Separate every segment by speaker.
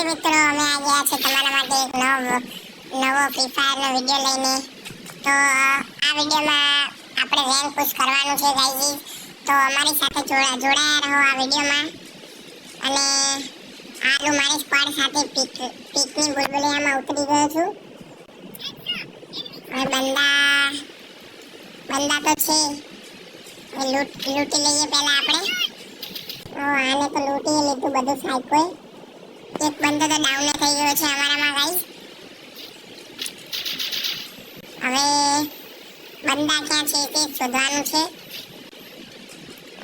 Speaker 1: મિત્રો, અમે આવ્યા છે તમારા માટે એક નવો ફ્રી ફાયર નો વિડિયો લઈને. તો આ વિડિયોમાં આપણે રેન્ક પુશ કરવાનું છે ગાઈઝ. તો અમારી સાથે જોડાયા રહો આ વિડિયોમાં. અને આલુ મારી સ્ક્વોડ સાથે પીકની બુલબુલિયામાં ઉતરી ગયો છું. હવે બંદા તો છે. લૂંટી લઈએ પહેલા આપણે. આને તો લૂંટી લીધું બધું સાઈકોએ. એક બંદો તો ડાઉન થઈ ગયો છે અમારામાં ગાઈસ. હવે બંદા ક્યાં છે તે શોધવાનું છે.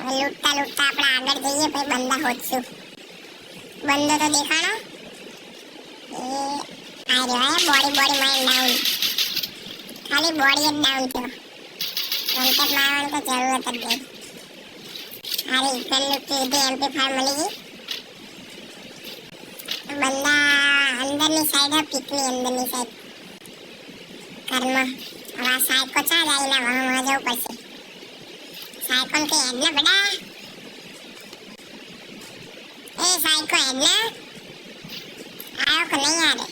Speaker 1: હવે લૂંટતા આપણે આગળ જઈએ પછી બંદા હોતશું. બંદો તો દેખાણો. આ રહ્યો બોડી માઇન ડાઉન. ખાલી બોડી જ ડાઉન થયો. વંકટ મારવાની તો જરૂરત જ નહીં. અરે ગન લૂંટી લીધી, MP5 મળી ગઈ. બંદા અંદરની સાઈડ પીકની અંદરની સાઈડ ઘરમાં. હવે આ સાઈકો ચા જાય ને વહાં જવું પડશે. સાઈકોન કે હેડ ને બડા. એ સાઈકો હેડ ને આયો કે નહીં આરે.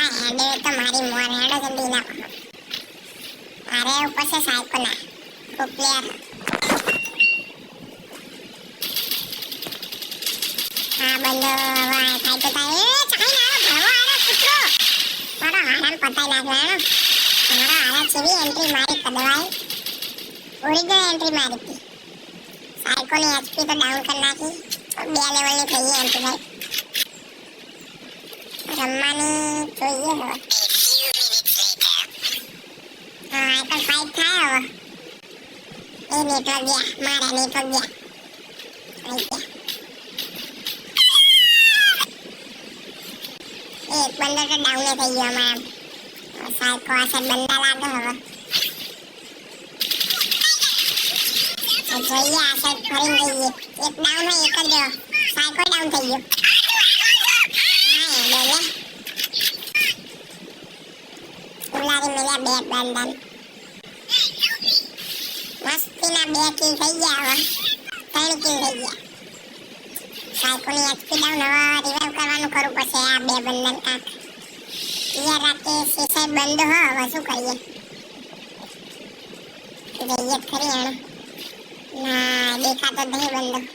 Speaker 1: આ હેડે તો મારી મોર હેડો જલ્દી ના કહો. અરે ઉપર से साइको ना खूब प्लेयर हाँ बंदो वाह साइको था ए चाहे ना भरवा आना कुत्रो मारा हारन पता ही ना हमारा आला चेवी एंट्री मारी कदवाई ओरिजिनल एंट्री मारी थी साइको ने एचपी तो डाउन करना थी और 2 लेवल ની થઈ એમ તો ભાઈ રમવાની જોઈએ હવે. हाँ तो फाइट था वो ये नेटवर्क गया मारा नेटवर्क गया एक बंदा तो डाउन થઈ ગયો માં સાઈકો આસે બંદા લાગે હવે તો જોઈએ આસે ફરી ગઈ એક ડાઉન હોય એક જ સાઈકો ડાઉન થઈ ગયો. હા બોલે ઉલારી મેલા બે બંદા મસ્તીના 2 કિલ થઈ ગયા હવે 3 કિલ થઈ ગયા. સાઈકોની એચપી ડાઉન હવે રિવાઇવ કરવાનું કરવું પડશે આ 2 બંદન કાક યાર રાતે સીસાઈ બંધ હો હવે શું કરીએ જઈએ ખરી આણ ના દેખાતો નહીં બંધ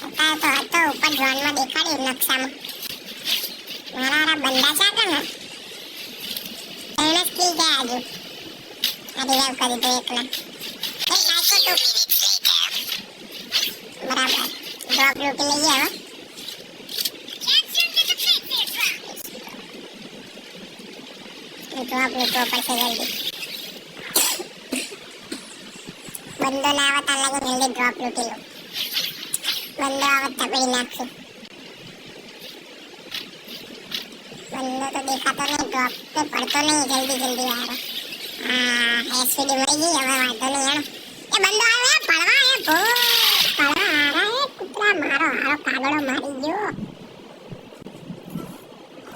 Speaker 1: હતા તો હતો ઉપર ડ્રોનમાં દેખાડ્યું નકશામાં મારા બંદા ચાકે ને એને સ્કિલ કે આજુ રિવાઇવ કરી દો એકલા એ સાઈકો તો બરાબર ડ્રોપ લૂટી લઈએ હવે ડ્રોપ લૂટવો પડશે જલ્દી બંદો ના આવતા લાગે જલ્દી ડ્રોપ લૂટી લો બંદો આવતા પડી નાખશું બંદો તો દેખાતો નહીં ડ્રોપ पे પડતો નહીં જલ્દી આવો. હા એસપીડી મળી ગઈ હવે વાંધો નહીં એ બંદો આવ્યો પડવા એ ભો પડવા આરા એ કૂતરા મારો કાગડો મારી ગયો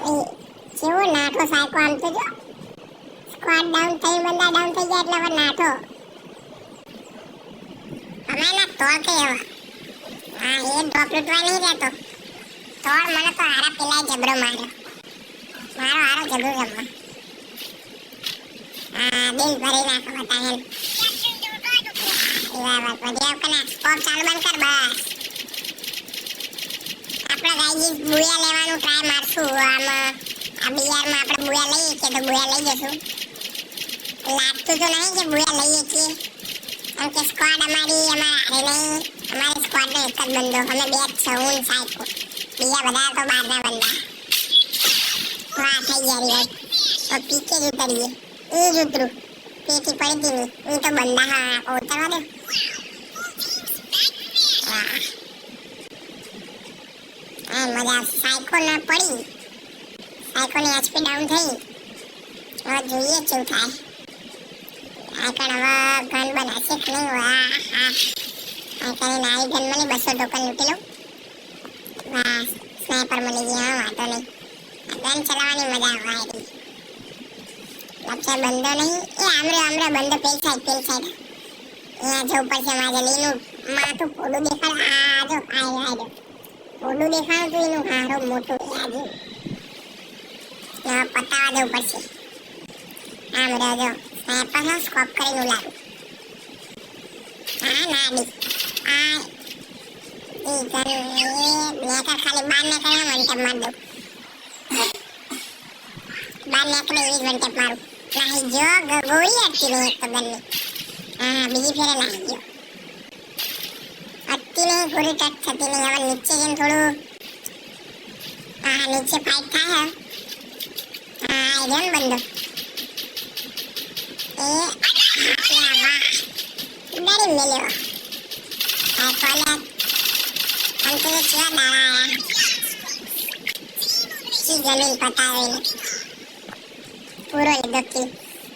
Speaker 1: એ કેવો નાઠો સાઈકો આમ તો જો સ્ક્વોડ ડાઉન થઈ બંદા ડાઉન થઈ ગયા એટલે હવે નાઠો અમે ના તોડ કે હવે હા એ ડ્રોપ લૂટવા નહીં રહેતો તોડ મને તો આરા પેલા જબરો માર્યો મારો જબરો જમવા દિલ ભરી નાખો બતા હે વાત વડિયા કના સ્કોપ ચાલુ બંધ કર બસ આપણે ગાઈસ બુયા લેવાનું ટ્રાય મારશું આમ આ બીઆર માં આપણે બુયા લઈએ કે તો બુયા લઈ જશું લાગતું તો નહીં કે બુયા લઈએ કે કેમ કે સ્ક્વોડ અમારી નહીં અમારી સ્ક્વોડ ને એક જ બંદો અમે 2 છઉન સાઈકો બીજા બધા તો બહારના બંદા વાહ થઈ ગયા તો પીકે જ ઉતરીએ એ જ ઉતરું પેટી પડી ગઈ એ તો બંદા હા ઉતરવા દે હા મજા સાઈકો ના પડી સાઈકોની એચપી ડાઉન થઈ હવે જોઈએ શું થાય આકણ હવે ગન બનાવશે કે નહીં વાહ હા આકણ નારી ગન મળી 200 ટોકન લૂટી લો વાહ સ્નાઈપર મળી ગઈ હા વાંધો નહીં ગન ચલાવવાની મજા આવે લક્ષે બંદો નહીં એ આમરે બંદો પેલ સાઈડ અહીંયા જવું પડશે મારે લીનું માથું પોડું દેખાડ આ જો આયો ઓડું દેખાણું તું એનું હારું મોટું યાદ પતાવા દેવું પડશે. આમ રહેજો સ્નેપર નો સ્કોપ કરીને ઉલાડું. હા ના દી આ ઈ કર નેકર ખાલી બાર નેકર વન ટેપ માર દઉં. બાર નેકર એવી વન ટેપ મારું. નાહી જો ગોળી અટકી નહીં એક તો ગનની. હા બીજી ફેરે નાહી ગયો. અટકી નહીં પૂરી ટચ થતી નહીં. હવે નીચે જઈને થોડું હા નીચે ફાઇટ થાય. હા એ રહ્યો બંદો એ વાહ ડરી મેલ્યો. આ કોલે અંતે ચિયા દાડા ચી જમીન પતાવીને પૂરો લીધો કી.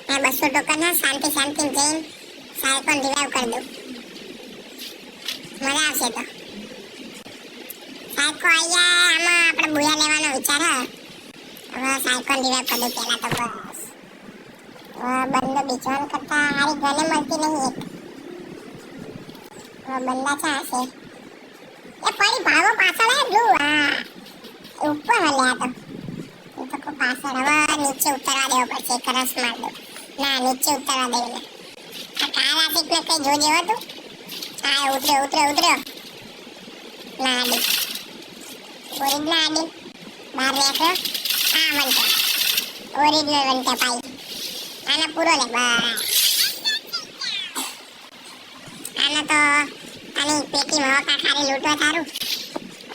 Speaker 1: મેં 200 ટોકન હા શાંતિ જઈને સાયકોન રિવાઈવ કરી દઉં. મજા આવશે તો. સાયકો આયા આમાં આપણે બુયા લેવાનો વિચાર હ. હવે સાયકોન રિવાઈવ કરી દઉં પહેલા તો બસ. બંદો બીજવાન કરતા હારી ગને મળતી નહીં એક. બંદા ચા હશે એ પડી ભાગો પાછળ હે બ્લુ. હા ઉપર હલ્યા તો એ તો કોઈ પાછળ. હવે નીચે ઉતરવા દેવો પડશે. એક રસ માર દો. ના નીચે ઉતરવા દેવું ને. આ કાર આશિક ને કઈ જોજે હતું. હા ઉતર્યો ના આડી ઓરિજિનલ આડી બહાર નીકળ્યો. હા વંટે ઓરિજિનલ વંટે પાઈ. આના પૂરો લે બસ. આના તો આની પેટી મવકા ખાલી લૂંટવા થારું.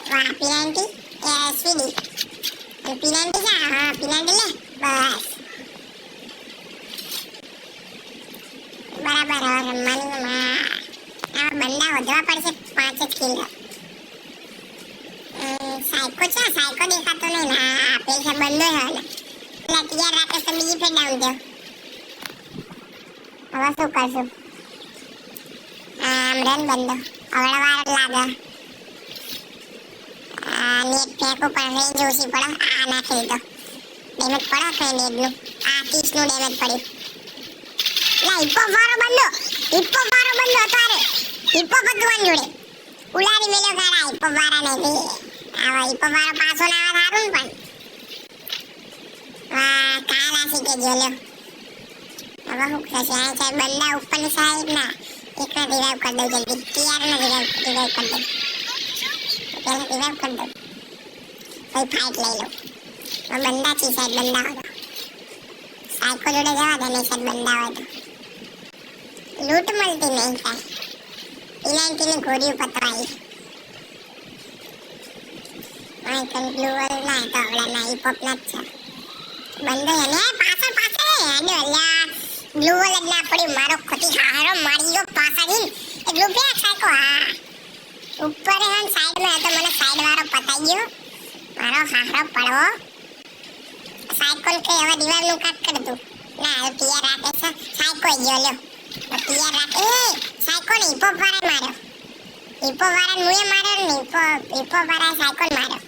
Speaker 1: વાહ P90 એ એસવીડી અને P90 જા. હા P90 લે બસ બરાબર. હવે રમવાની આ બંદા વધવા પડશે. 5 જ કિલ. સાયકો છે. સાયકો દેખાતો નહીં ને. હા પૈસા બંધો હે ને એટલે તૈયાર રાખે તો બીજી ફેર ડાઉન દો. હવે શું કરશું. આમ રન બંધો અવળવાર લાગે. નેટ ફેંકું પણ રેન્જ ઓછી પડે. આ નાખી દીધો. ડેમેજ પડે તો નેટનું. આ 30 નું ડેમેજ પડ્યું. લા હિપ્પો વાળો બંધો તારે. હિપ્પો બધું જોડે ઉલાડી મેલ્યો ગાડા. હિપ્પો વાળા નહીં આવા હિપ્પો વાળો પાછો ના આવે સારું પણ. વાહ કાલ આસી કે જો લ્યો. હવે શું થશે. આ સાહેબ બંદા ઉપરની સાઈડ ના એકને રિવાઈવ કરી દઉં જલ્દી. ટીઆર ને રિવાઈવ કરી દઉં. પહેલા રિવાઈવ કરી દઉં પછી ફાઇટ લઈ લઉં. બંદા ચી સાઈડ બંદા હોય તો સાયકો જોડે જવા દે. નહીં સાઈડ બંદા હોય તો લૂંટ મળતી નહીં થાય. P90 ની ગોળીઓ પતવાઈ. આઈ કન ગ્લુઅલ ના તો આવડા ના હિપોપ ના છે. બંદો હે ને પાછળ હેડો અલ્યા. ગ્લુઅલ જ ના પડી. મારો ખોટી હારો મારી ગયો પાછળથી. એ ગ્લુ પે સાયકો. હા ઉપર હે સાઈડ માં તો મને સાઈડ વાળો પતાઈ ગયો. મારો હારો પડવો. સાયકોલ કે હવે રિવાઈવ નું કાટ કરી દઉં. ના ટીઆર રાખે છે. સાયકો ગયો લ્યો. ટીઆર રાખે એ સાયકો ને હિપોપ વાળા માર્યો. હિપો વાળા મુએ માર્યો ને હિપો વાળા સાયકોલ માર્યો.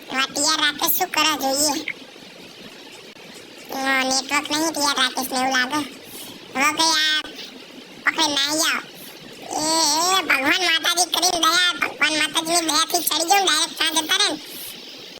Speaker 1: હવે ટીઆર રાખે શું કરવા જોઈએ. નેટવર્ક નહીં ટીઆર રાખે ને એવું લાગે. હવે કઈ આ પકડી નાઈ જાઓ. એ ભગવાન માતાજી કરીને દયા. ભગવાન માતાજીની દયાથી ચડી જાઉં ડાયરેક્ટ ત્યાં જતા રહે ને